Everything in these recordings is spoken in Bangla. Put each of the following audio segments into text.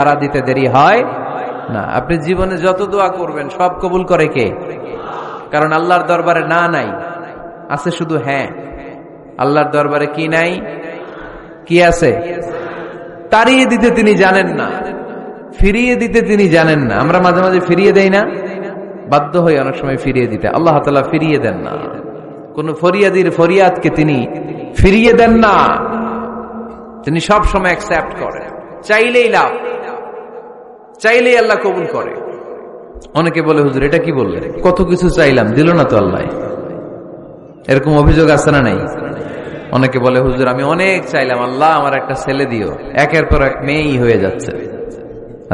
সাড়া দিতে দেরি হয় না। আপনি জীবনে যত দোয়া করবেন সব কবুল করে কে? কারণ আল্লাহর দরবারে না নাই, আছে শুধু হ্যাঁ। আল্লাহর দরবারে কি নাই? কি আছে? তাড়িয়ে দিতে তিনি জানেন না, ফিরিয়ে দিতে তিনি জানেন না। আমরা মাঝে মাঝে ফিরিয়ে দেই না, বাধ্য হই অনেক সময় ফিরিয়ে দিতে। আল্লাহ তাআলা ফিরিয়ে দেন না, কোন ফরিয়াদির ফরিয়াদকে তিনি ফিরিয়ে দেন না। তিনি সব সময় অ্যাকসেপ্ট করেন। চাইলেই লাভ, চাইলেই আল্লাহ কবুল করে। অনেকে বলে, হুজুর এটা কি বললেন, কত কিছু চাইলাম দিল না তো আল্লাহ। এরকম অভিযোগ আছে না নাই? অনেকে বলে, হুজুর আমি অনেক চাইলাম, আল্লাহ আমার একটা ছেলে দিও, একের পর এক মেয়েই হয়ে যাচ্ছে।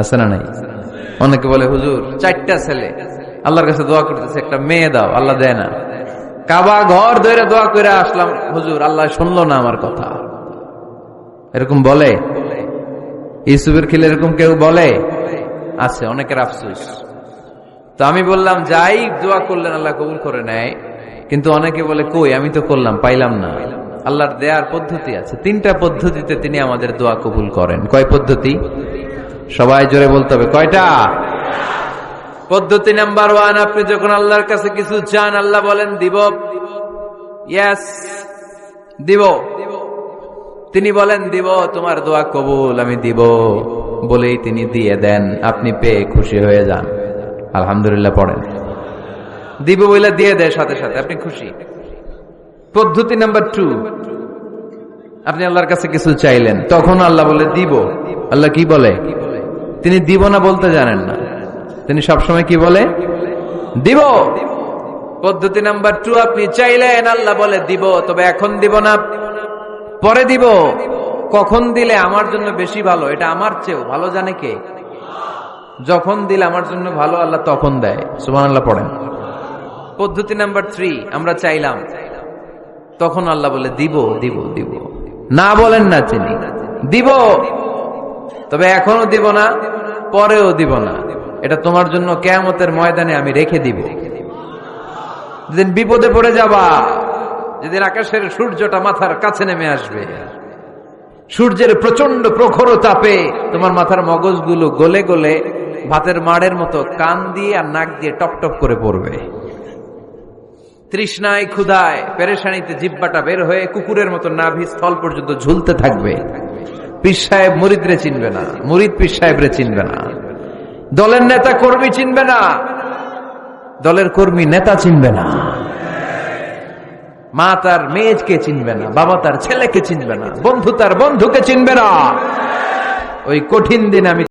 আছে না নাই? অনেকে বলে, হুজুর 4টা ছেলে, আল্লাহর কাছে দোয়া করতেছে একটা মেয়ে দাও, আল্লাহ দেয় না। কাবা ঘর ধরে দোয়া করে আসলাম, হুজুর আল্লাহ শুনলো না আমার কথা। এরকম বলে? ইউসুফের খিলে এরকম কেউ বলে? আছে, অনেকের আফসোস। তো আমি বললাম, যাই দোয়া করলেন আল্লাহ কবুল করে নেয়, কিন্তু অনেকে বলে কই আমি তো করলাম পাইলাম না। আল্লাহর দেয়ার পদ্ধতি আছে, 3টা পদ্ধতিতে তিনি আমাদের দোয়া কবুল করেন। কয় পদ্ধতি? সবাই জোরে বলতে হবে, কয়টা? পদ্ধতি নাম্বার 1, আপনি যখন আল্লাহর কাছে কিছু চান আল্লাহ বলেন দিব, ইয়েস দিব। তিনি বলেন দিব, তোমার দোয়া কবুল, আমি দিব বলেই তিনি দিয়ে দেন। আপনি পেয়ে খুশি হয়ে যান, আলহামদুলিল্লাহ পড়েন। দিব বলে দিয়ে দেয় সাথে সাথে, আপনি খুশি। পদ্ধতি নাম্বার 2, আপনি আল্লাহর কাছে কিছু চাইলেন, তখন আল্লাহ বলে দিব। আল্লাহ কি বলে? তিনি দিব না বলতে জানেন না, তিনি সবসময় কি বলে? দিব। পদ্ধতি নাম্বার 2, আপনি চাইলেন, আল্লাহ বলে দিব, তবে এখন দিব না, পরে দিব। কখন দিলে আমার জন্য বেশি ভালো, এটা আমার চেয়েও ভালো জানে কে? যখন দিলে আমার জন্য ভালো আল্লাহ তখন দেয়। সুবহানাল্লাহ পড়েন। পদ্ধতি নাম্বার 3, আমরা চাইলাম, তখন আল্লাহ বলে দিব দিব দিব। না বলেন না, তিনি দিব, তবে এখনো দিব না, পরেও দিব না। এটা তোমার জন্য কিয়ামতের ময়দানে আমি রেখে দিব। যেদিন বিপদে পড়ে যাবা, যেদিন আকাশের সূর্যটা মাথার কাছে নেমে আসবে, সূর্যের প্রচন্ড প্রখর তাপে তোমার মাথার মগজগুলো গলে গলে ভাতের মাড়ের মতো কান দিয়ে আর নাক দিয়ে টপ টপ করে পড়বে। তৃষ্ণায় ক্ষুধায় পেরেশানিতে জিহ্বাটা বের হয়ে কুকুরের মতো নাভি স্থল পর্যন্ত ঝুলতে থাকবে। পীর সাহেব মুরিদরে চিনবে না, মুরিদ পীর সাহেবরে চিনবে না, দলের নেতা কর্মী চিনবে না, দলের কর্মী নেতা চিনবে না, মা তার মেয়েকে চিনবে না, বাবা তার ছেলেকে চিনবে না, বন্ধু তার বন্ধুকে চিনবে না। ওই কঠিন দিন আমি